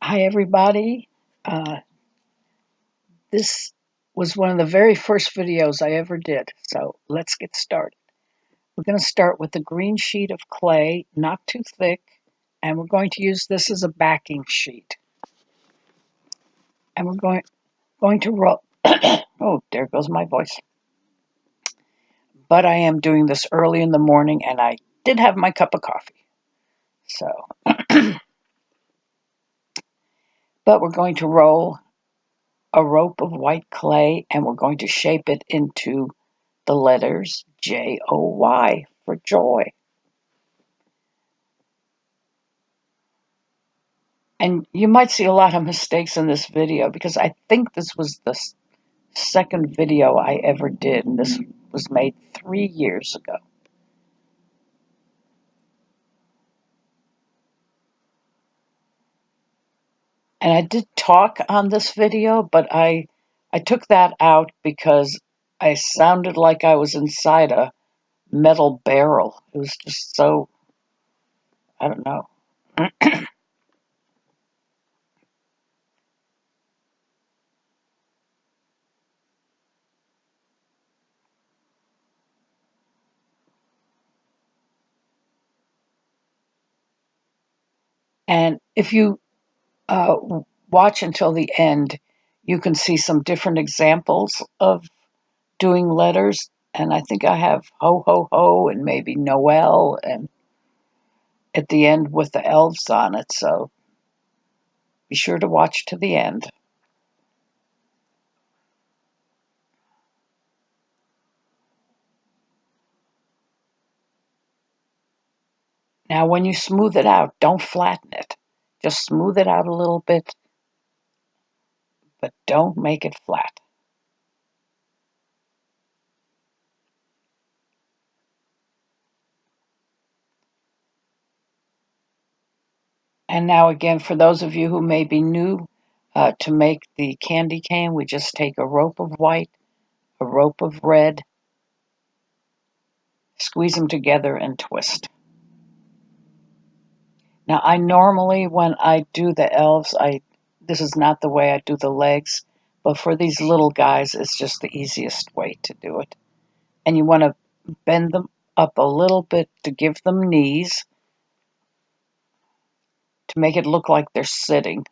Hi, everybody. This was one of the very first videos I ever did, so let's get started. We're going to start with a green sheet of clay, not too thick, and we're going to use this as a backing sheet. And we're going to roll. Oh, there goes my voice. But I am doing this early in the morning, and I did have my cup of coffee. So, but we're going to roll a rope of white clay, and we're going to shape it into the letters Joy for joy. And you might see a lot of mistakes in this video because I think this was the second video I ever did, and this was made 3 years ago. And I did talk on this video, but I took that out because I sounded like I was inside a metal barrel. It was just so, I don't know. And if you uh, watch until the end, you can see some different examples of doing letters. And I think I have ho, ho, ho, and maybe Noel, and at the end with the elves on it. So be sure to watch to the end. Now, when you smooth it out, don't flatten it. Just smooth it out a little bit, but don't make it flat. And now, again, for those of you who may be new to make the candy cane, we just take a rope of white, a rope of red, squeeze them together, and twist. Now, I normally, when I do the elves, this is not the way I do the legs, but for these little guys, it's just the easiest way to do it. And you want to bend them up a little bit to give them knees to make it look like they're sitting.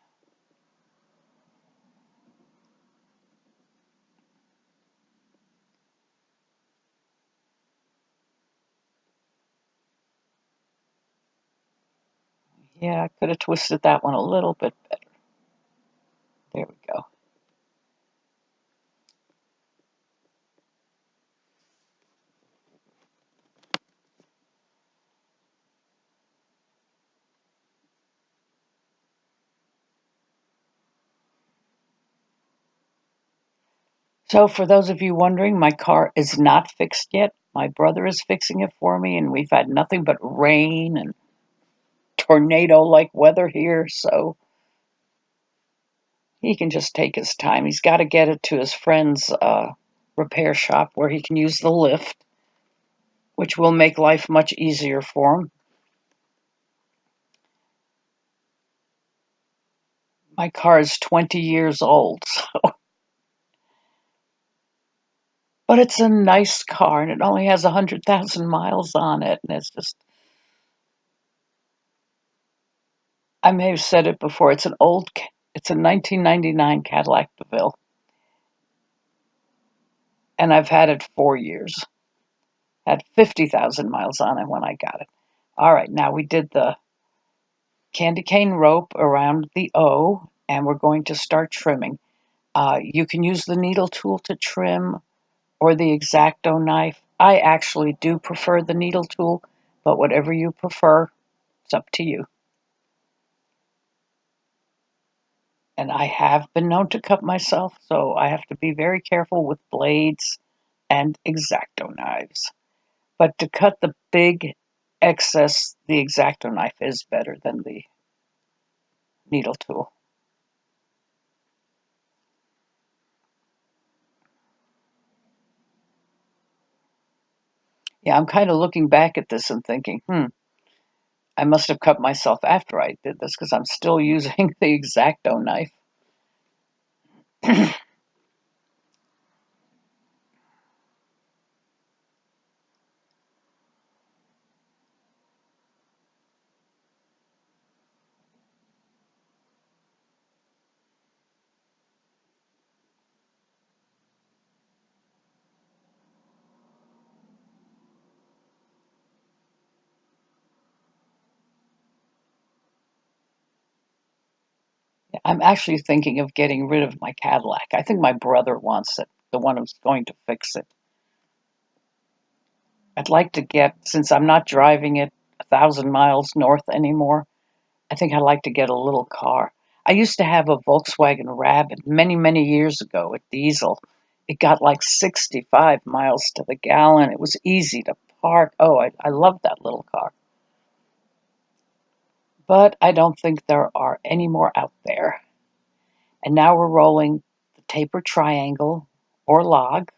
Yeah, I could have twisted that one a little bit better. There we go. So for those of you wondering, my car is not fixed yet. My brother is fixing it for me, and we've had nothing but rain and tornado-like weather here, so he can just take his time. He's got to get it to his friend's repair shop where he can use the lift, which will make life much easier for him. My car is 20 years old, but it's a nice car, and it only has 100,000 miles on it, and it's just, I may have said it before, it's a 1999 Cadillac DeVille, and I've had it 4 years. Had 50,000 miles on it when I got it. All right, now we did the candy cane rope around the O, and we're going to start trimming. You can use the needle tool to trim or the X-Acto knife. I actually do prefer the needle tool, but whatever you prefer, it's up to you. And I have been known to cut myself, so I have to be very careful with blades and X-Acto knives. But to cut the big excess, the X-Acto knife is better than the needle tool. Yeah, I'm kind of looking back at this and thinking, I must have cut myself after I did this because I'm still using the X-Acto knife. I'm actually thinking of getting rid of my Cadillac. I think my brother wants it, the one who's going to fix it. I'd like to get, since I'm not driving it 1,000 miles north anymore, I think I'd like to get a little car. I used to have a Volkswagen Rabbit many, many years ago, a diesel. It got like 65 miles to the gallon. It was easy to park. Oh, I loved that little car. But I don't think there are any more out there. And now we're rolling the taper triangle or log,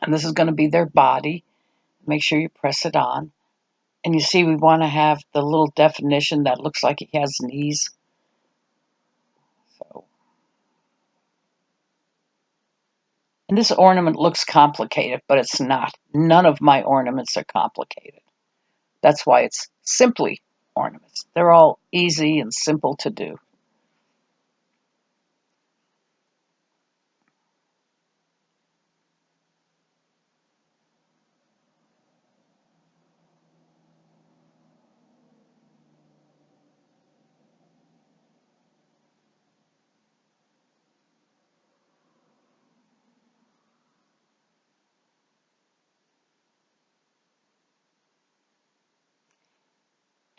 and this is going to be their body. Make sure you press it on. And you see we want to have the little definition that looks like he has knees. So, and this ornament looks complicated, but it's not. None of my ornaments are complicated. That's why it's simply ornaments. They're all easy and simple to do.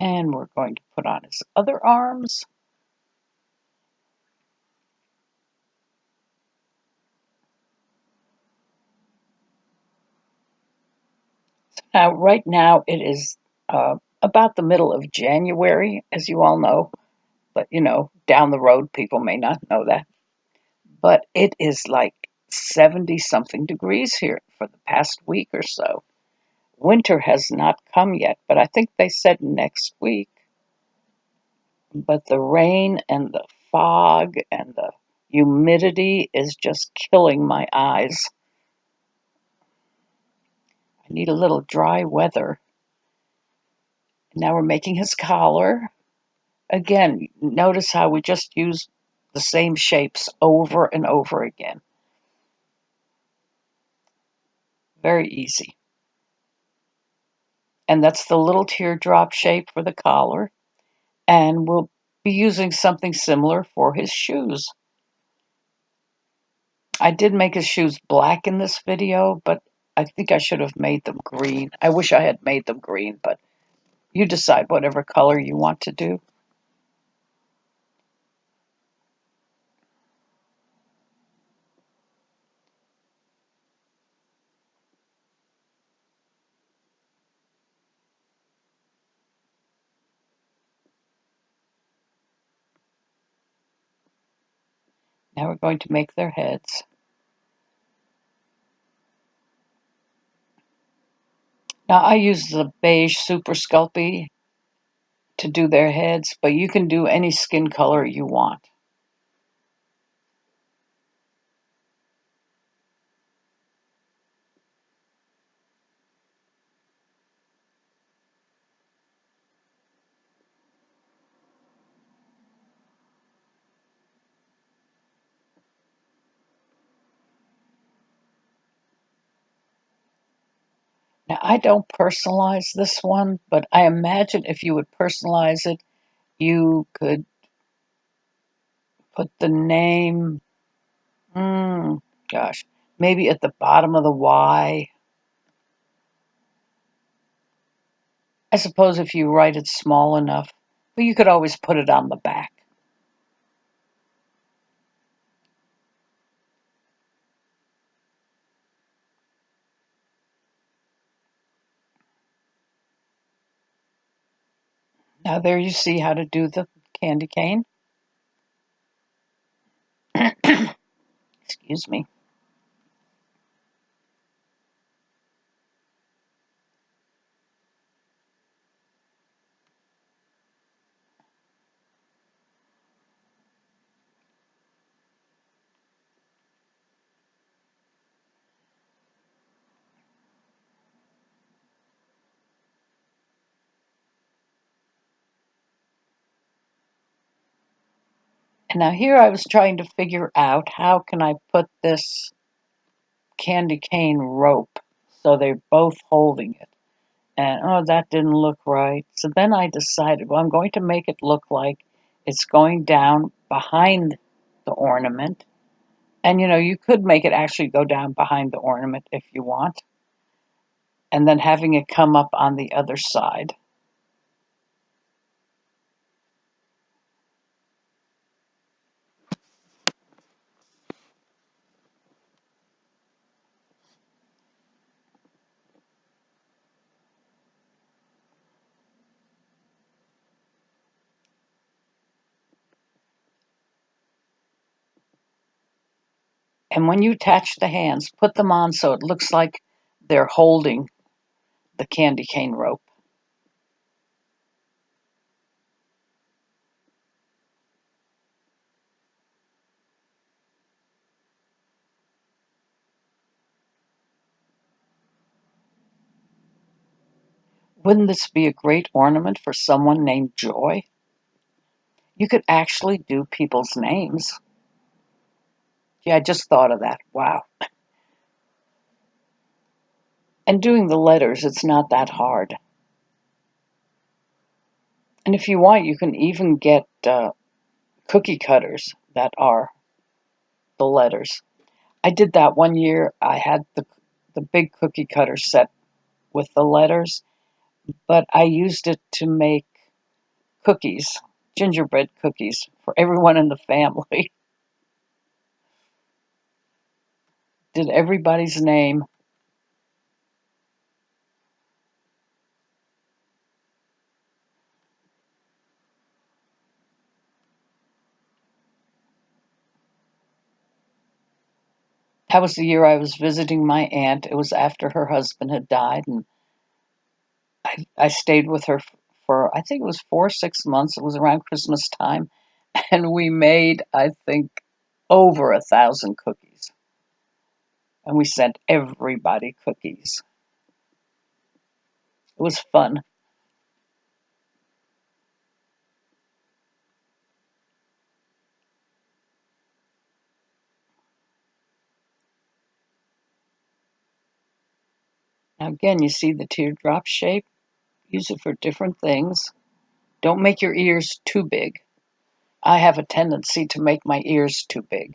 And we're going to put on his other arms. Now, right now, it is about the middle of January, as you all know. But, down the road, people may not know that. But it is like 70 something degrees here for the past week or so. Winter has not come yet, but I think they said next week. But the rain and the fog and the humidity is just killing my eyes. I need a little dry weather. Now we're making his collar. Again, notice how we just use the same shapes over and over again. Very easy. And that's the little teardrop shape for the collar. And we'll be using something similar for his shoes. I did make his shoes black in this video, but I think I should have made them green. I wish I had made them green, but you decide whatever color you want to do. Now we're going to make their heads. Now I use the beige Super Sculpey to do their heads, but you can do any skin color you want. Now I don't personalize this one, but I imagine if you would personalize it, you could put the name, gosh, maybe at the bottom of the Y. I suppose if you write it small enough, but you could always put it on the back. Now there you see how to do the candy cane. Excuse me. And now here I was trying to figure out how can I put this candy cane rope so they're both holding it. And oh, that didn't look right. So then I decided, well, I'm going to make it look like it's going down behind the ornament. And you could make it actually go down behind the ornament if you want, and then having it come up on the other side. And when you attach the hands, put them on so it looks like they're holding the candy cane rope. Wouldn't this be a great ornament for someone named Joy? You could actually do people's names. Yeah, I just thought of that. Wow. And doing the letters, it's not that hard. And if you want, you can even get cookie cutters that are the letters. I did that one year. I had the big cookie cutter set with the letters, but I used it to make cookies, gingerbread cookies for everyone in the family. Did everybody's name. That was the year I was visiting my aunt. It was after her husband had died, and I stayed with her for, I think it was 4 or 6 months. It was around Christmas time, and we made, I think, over 1,000 cookies. And we sent everybody cookies. It was fun. Now, again, you see the teardrop shape. Use it for different things. Don't make your ears too big. I have a tendency to make my ears too big.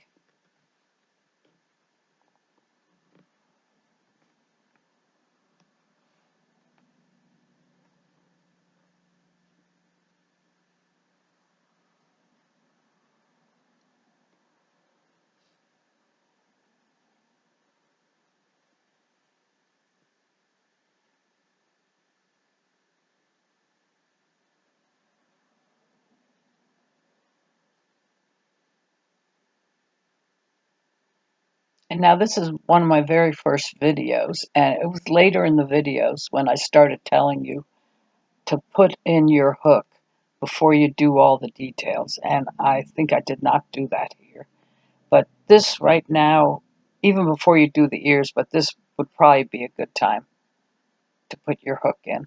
And now this is one of my very first videos, and it was later in the videos when I started telling you to put in your hook before you do all the details, and I think I did not do that here. But this right now, even before you do the ears, but this would probably be a good time to put your hook in.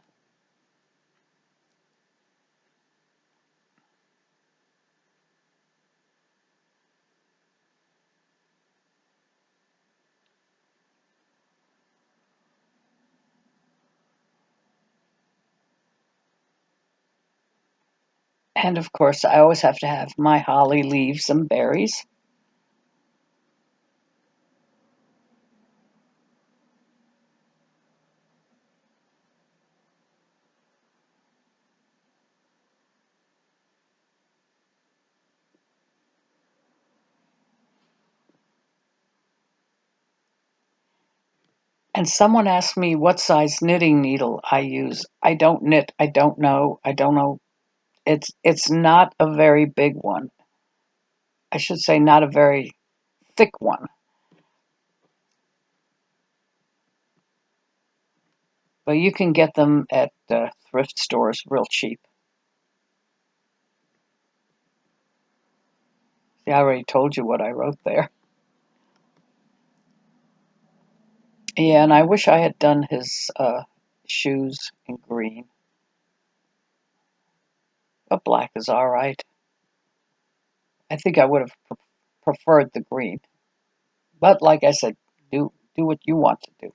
And of course, I always have to have my holly leaves and berries. And someone asked me what size knitting needle I use. I don't knit. I don't know. I don't know. It's not a very big one. I should say not a very thick one. But you can get them at thrift stores real cheap. See, I already told you what I wrote there. Yeah, and I wish I had done his shoes in green. But black is all right. I think I would have preferred the green. But like I said, do what you want to do.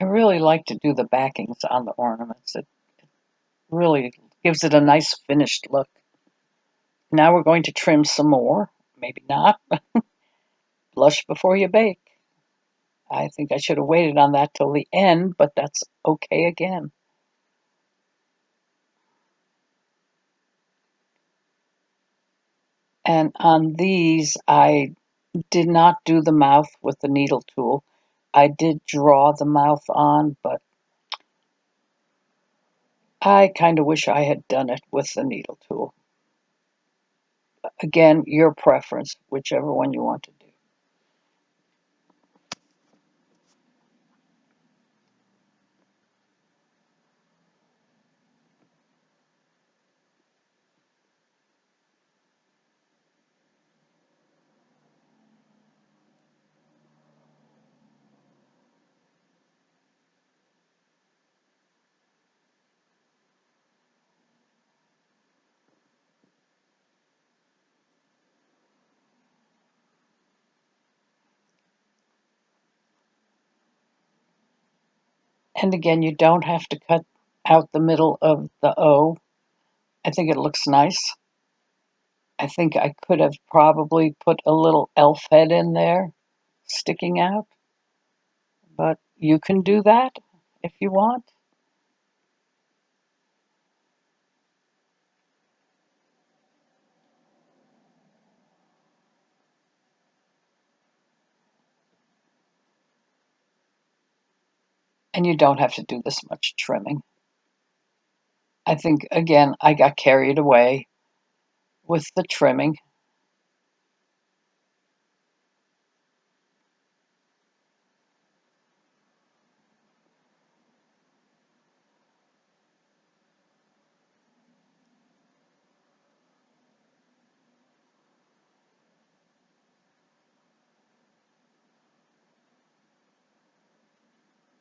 I really like to do the backings on the ornaments. It really gives it a nice finished look. Now we're going to trim some more. Maybe not. Blush before you bake. I think I should have waited on that till the end, but that's okay again. And on these, I did not do the mouth with the needle tool. I did draw the mouth on, but I kind of wish I had done it with the needle tool. Again, your preference, whichever one you want to do. And again, you don't have to cut out the middle of the O. I think it looks nice. I think I could have probably put a little elf head in there sticking out, but you can do that if you want. And you don't have to do this much trimming. I think, again, I got carried away with the trimming.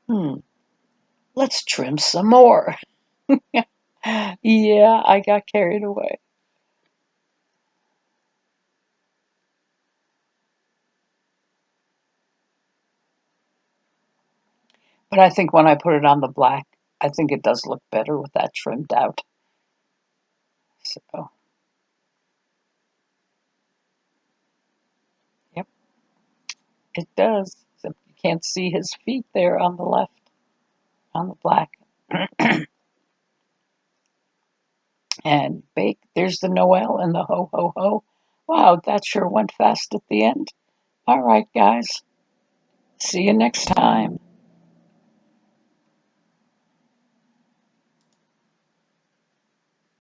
Hmm, let's trim some more. Yeah, I got carried away. But I think when I put it on the black, I think it does look better with that trimmed out. So, yep, it does. Except you can't see his feet there on the left, on the black. And bake. There's the Noel and the ho ho ho. Wow, that sure went fast at the end. All right, guys. See you next time.